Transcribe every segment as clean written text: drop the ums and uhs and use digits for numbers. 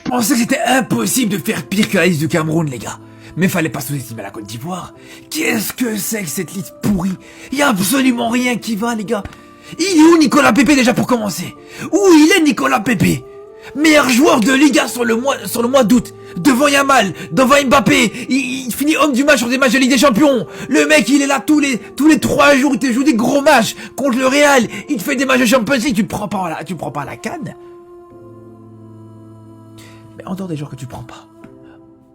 pensais que c'était impossible de faire pire que la liste du Cameroun, les gars. Mais fallait pas sous-estimer la Côte d'Ivoire. Qu'est-ce que c'est que cette liste pourrie? Y a absolument rien qui va, les gars. Il est où Nicolas Pepe déjà pour commencer? Où il est Nicolas Pepe? Meilleur joueur de Liga sur le mois d'août. Devant Yamal, devant Mbappé. Il finit homme du match sur des matchs de Ligue des Champions. Le mec, il est là tous les 3 jours. Il te joue des gros matchs contre le Real. Il te fait des matchs de Champions League. Tu prends pas à la canne. Mais en dehors des joueurs que tu prends pas.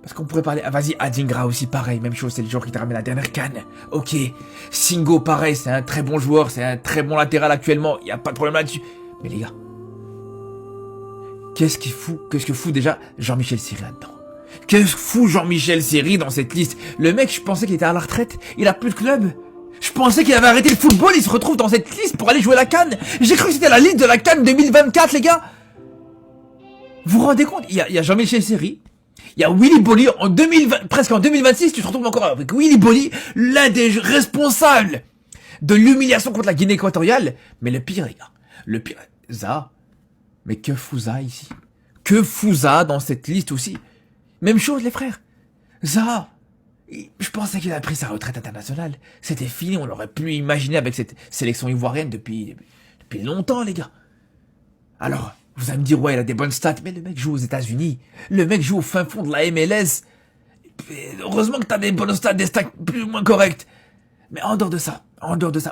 Parce qu'on pourrait parler... Ah, vas-y, Adingra aussi, pareil. Même chose, c'est le joueur qui te ramène la dernière canne. Ok. Singo, pareil, c'est un très bon joueur. C'est un très bon latéral actuellement. Il n'y a pas de problème là-dessus. Mais les gars... Qu'est-ce que fout déjà Jean-Michel Seri là-dedans? Qu'est-ce que fout Jean-Michel Seri dans cette liste? Le mec, je pensais qu'il était à la retraite. Il a plus de club. Je pensais qu'il avait arrêté le football. Il se retrouve dans cette liste pour aller jouer la CAN. J'ai cru que c'était la liste de la CAN 2024, les gars. Vous vous rendez compte? Il y a Jean-Michel Seri. Il y a Willy Bolly en 2020, presque en 2026, tu te retrouves encore avec Willy Bolly, l'un des responsables de l'humiliation contre la Guinée équatoriale. Mais le pire, les gars, le pire, Zaha. Mais que fout Zaha ici? Que fout Zaha dans cette liste aussi? Même chose, les frères. Zaha, je pensais qu'il a pris sa retraite internationale. C'était fini, on l'aurait pu imaginer avec cette sélection ivoirienne depuis longtemps, les gars. Alors, vous allez me dire, ouais, il a des bonnes stats, mais le mec joue aux États-Unis. Le mec joue au fin fond de la MLS. Heureusement que t'as des bonnes stats, des stats plus ou moins correctes. Mais en dehors de ça,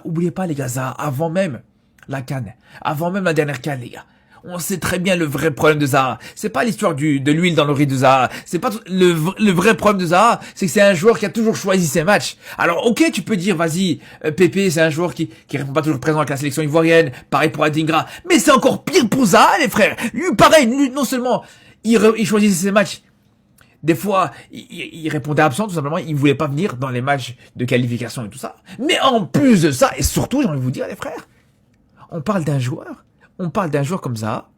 oubliez pas, les gars, Zaha, avant même la CAN, avant même la dernière CAN, les gars. On sait très bien le vrai problème de Zaha. C'est pas l'histoire de l'huile dans le riz de Zaha. C'est pas le vrai problème de Zaha, c'est que c'est un joueur qui a toujours choisi ses matchs. Alors, ok, tu peux dire, vas-y, Pepe, c'est un joueur qui répond pas toujours présent avec la sélection ivoirienne. Pareil pour Adingra. Mais c'est encore pire pour Zaha, les frères. Lui, pareil, non seulement, il choisissait ses matchs. Des fois, il répondait absent, tout simplement. Il voulait pas venir dans les matchs de qualification et tout ça. Mais en plus de ça, et surtout, j'ai envie de vous dire, les frères, on parle d'un joueur comme Zaha,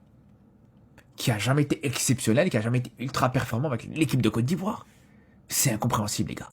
qui a jamais été exceptionnel, qui a jamais été ultra performant avec l'équipe de Côte d'Ivoire. C'est incompréhensible, les gars.